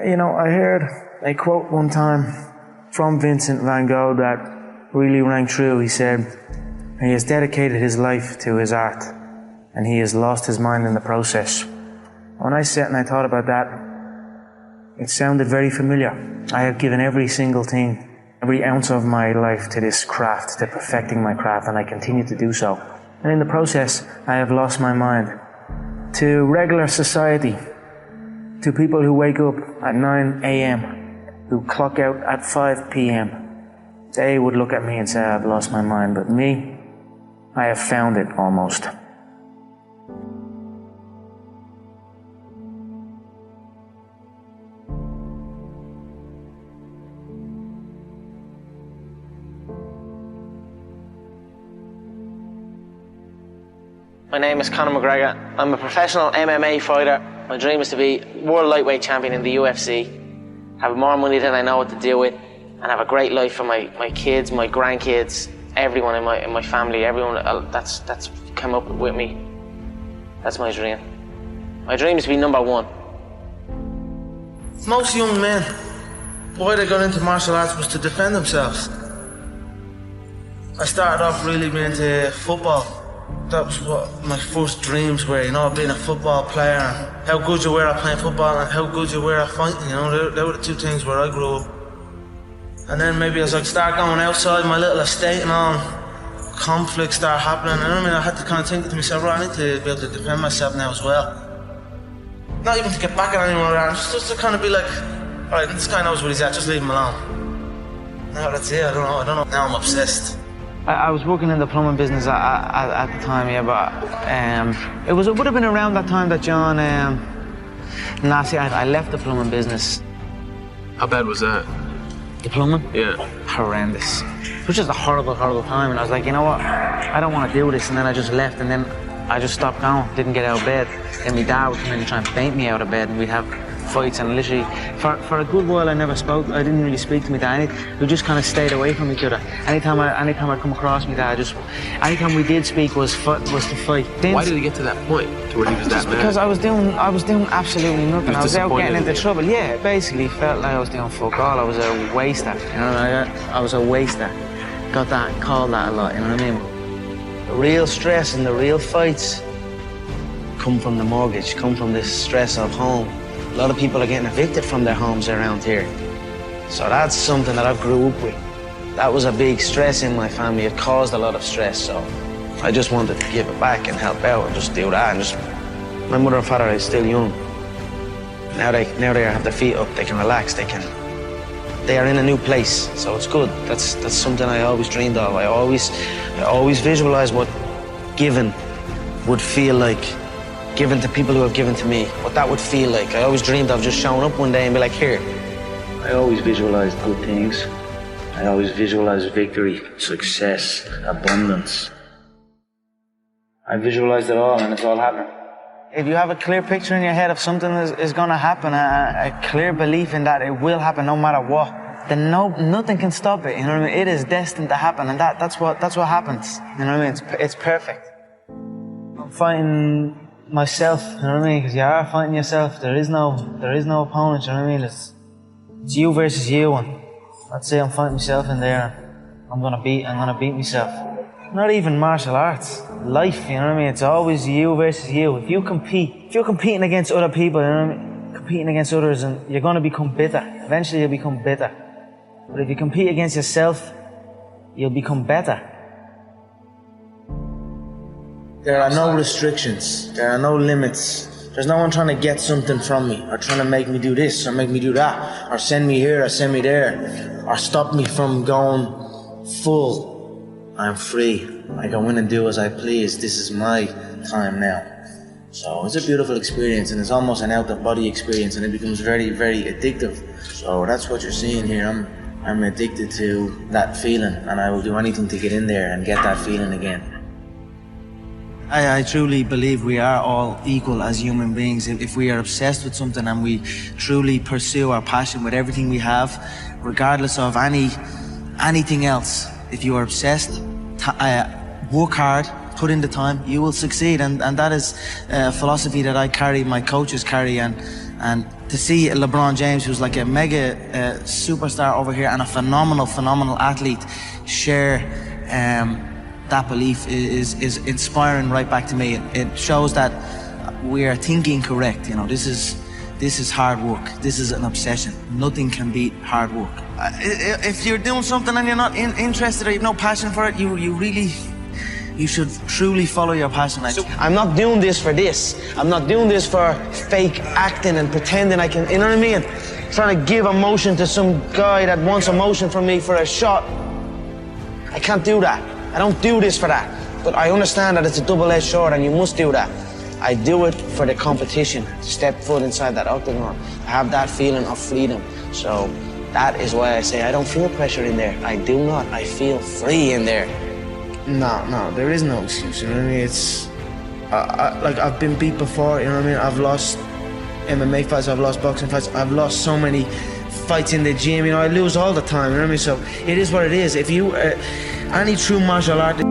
You know, I heard a quote one time from Vincent van Gogh that really rang true. He said, he has dedicated his life to his art and he has lost his mind in the process. When I sat and I thought about that, it sounded very familiar. I have given every single thing, every ounce of my life to this craft, to perfecting my craft, and I continue to do so. And in the process, I have lost my mind to regular society, to people who wake up at 9 a.m., who clock out at 5 p.m. They would look at me and say, I've lost my mind, but me, I have found it almost. My name is Conor McGregor. I'm a professional MMA fighter. My dream is to be world lightweight champion in the UFC, have more money than I know what to do with, and have a great life for my kids, my grandkids, everyone in my family, everyone that's come up with me. That's my dream. My dream is to be number one. Most young men, why they got into martial arts was to defend themselves. I started off really being into football. That was what my first dreams were, you know, being a football player, and how good you were at playing football and how good you were at fighting, you know, they were the two things where I grew up. And then maybe as I start going outside my little estate and all, conflicts start happening, and I mean, I had to kind of think to myself, right, I need to be able to defend myself now as well. Not even to get back at anyone around, just to kind of be like, alright, this guy knows where he's at, just leave him alone. No, that's it, I don't know, now I'm obsessed. I was working in the plumbing business at the time, yeah, but it would have been around that time that John, I left the plumbing business. How bad was that? The plumbing? Yeah. Horrendous. It was just a horrible, horrible time, and I was like, you know what, I don't want to do this, and then I just left, and then I just stopped going, didn't get out of bed. Then my dad would come in and try and faint me out of bed, and we'd have fights, and literally, for a good while I never spoke. I didn't really speak to my dad. We just kind of stayed away from each other. Anytime I come across my dad, anytime we did speak was to fight. Why did he get to that point, to where he was that mad? Because I was doing absolutely nothing. I was out getting into trouble. Yeah, basically felt like I was doing fuck all. I was a waster. You know, I was a waster. Got that, called that a lot. You know what I mean? The real stress and the real fights come from the mortgage, come from this stress of home. A lot of people are getting evicted from their homes around here. So that's something that I grew up with. That was a big stress in my family. It caused a lot of stress, so I just wanted to give it back and help out and just do that. And my mother and father are still young. Now they have their feet up, they can relax, they are in a new place, so it's good. That's something I always dreamed of. I always visualized what giving would feel like. Given to people who have given to me, what that would feel like. I always dreamed of just showing up one day and be like, here. I always visualized good things. I always visualized victory, success, abundance. I visualized it all and it's all happening. If you have a clear picture in your head of something is going to happen, a clear belief in that it will happen no matter what, then nothing can stop it, you know what I mean? It is destined to happen, and that's what happens, you know what I mean? It's perfect. I'm fighting myself, you know what I mean? Because you are fighting yourself. There is no opponent, you know what I mean? It's you versus you, and I'd say I'm fighting myself in there. I'm gonna beat myself. Not even martial arts, life, you know what I mean? It's always you versus you. If you're competing against other people, you know what I mean? Competing against others, and you're gonna become bitter. Eventually you'll become bitter. But if you compete against yourself, you'll become better. There are no restrictions, there are no limits. There's no one trying to get something from me, or trying to make me do this, or make me do that, or send me here, or send me there, or stop me from going full. I'm free. I go in and do as I please. This is my time now. So it's a beautiful experience, and it's almost an out-of-body experience, and it becomes very, very addictive. So that's what you're seeing here. I'm addicted to that feeling, and I will do anything to get in there and get that feeling again. I truly believe we are all equal as human beings. If we are obsessed with something and we truly pursue our passion with everything we have, regardless of anything else, if you are obsessed, work hard, put in the time, you will succeed. And that is a philosophy that I carry, my coaches carry, and to see LeBron James, who's like a mega superstar over here and a phenomenal athlete, share that belief is inspiring right back to me. It shows that we are thinking correct. You know, this is hard work. This is an obsession. Nothing can beat hard work. If you're doing something and you're not interested or you have no passion for it, you should truly follow your passion. I'm not doing this for this. I'm not doing this for fake acting and pretending I can, you know what I mean? Trying to give emotion to some guy that wants emotion from me for a shot. I can't do that. I don't do this for that. But I understand that it's a double-edged sword and you must do that. I do it for the competition, to step foot inside that octagon. I have that feeling of freedom. So that is why I say I don't feel pressure in there. I do not. I feel free in there. No, there is no excuse, you know what I mean? It's, like I've been beat before, you know what I mean? I've lost MMA fights, I've lost boxing fights, I've lost so many fights in the gym, you know, I lose all the time, you know what I mean? So it is what it is. If you, any true martial artist,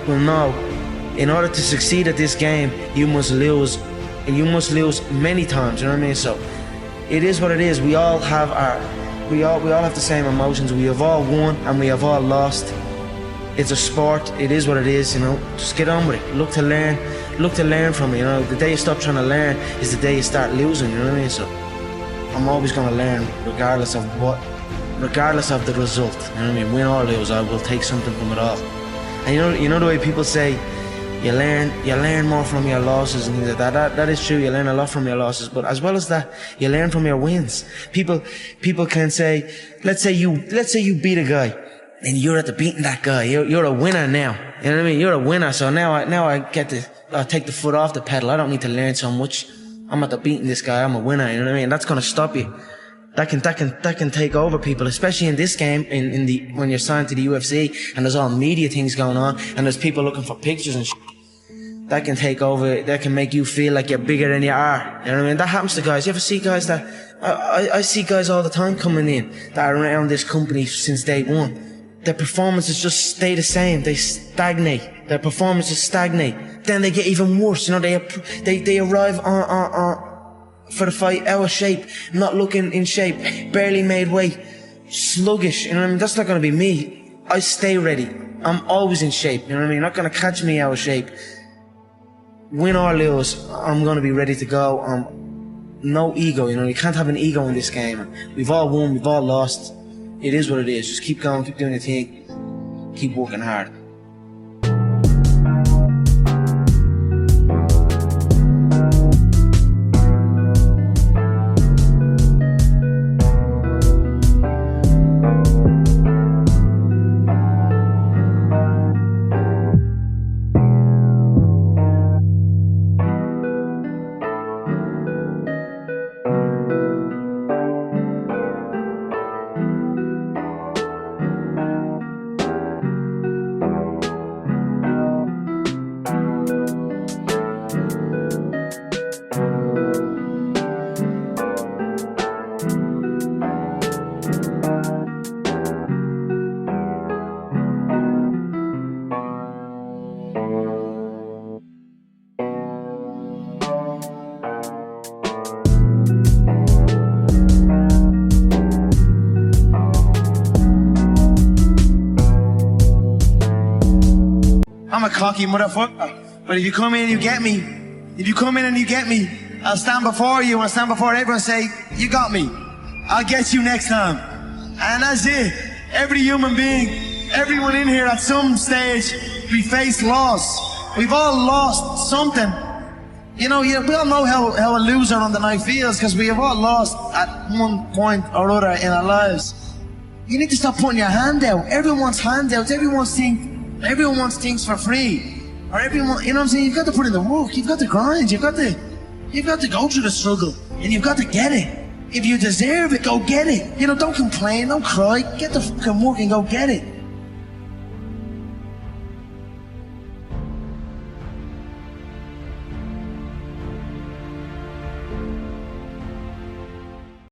will know, in order to succeed at this game, you must lose, and you must lose many times, you know what I mean? So it is what it is. We all have we all have the same emotions. We have all won and we have all lost. It's a sport. It is what it is, you know. Just get on with it. Look to learn from it, you know. The day you stop trying to learn is the day you start losing, you know what I mean? So I'm always going to learn regardless of the result, you know what I mean? Win or lose, I will take something from it all. And you know the way people say you learn more from your losses and things like that. That is true. You learn a lot from your losses, but as well as that, you learn from your wins. People can say, let's say you beat a guy, and you're at the beating that guy. You're a winner now. You know what I mean? You're a winner. So now I get to take the foot off the pedal. I don't need to learn so much. I'm at the beating this guy. I'm a winner. You know what I mean? That's gonna stop you. That can take over people, especially in this game, when you're signed to the UFC and there's all media things going on and there's people looking for pictures and that can take over. That can make you feel like you're bigger than you are. You know what I mean? That happens to guys. You ever see guys that I see guys all the time coming in that are around this company since day one. Their performances just stay the same. They stagnate. Their performances stagnate. Then they get even worse. You know, they arrive on for the fight out of shape, not looking in shape, barely made weight, sluggish. You know what I mean? That's not going to be me. I stay ready. I'm always in shape. You know what I mean? You're not going to catch me out of shape. Win or lose, I'm going to be ready to go. No ego. You know, you can't have an ego in this game. We've all won. We've all lost. It is what it is. Just keep going. Keep doing your thing. Keep working hard. cocky motherfucker. But if you come in and you get me, I'll stand before you and I'll stand before everyone and say, you got me. I'll get you next time. And that's it. Every human being, everyone in here at some stage, we face loss. We've all lost something. You know, we all know how a loser on the night feels because we have all lost at one point or other in our lives. You need to stop putting your hand out. Everyone wants handouts. Everyone wants things for free. Or everyone, you know what I'm saying? You've got to put in the work. You've got to grind. You've got to go through the struggle. And you've got to get it. If you deserve it, go get it. You know, don't complain. Don't cry. Get the fucking work and go get it.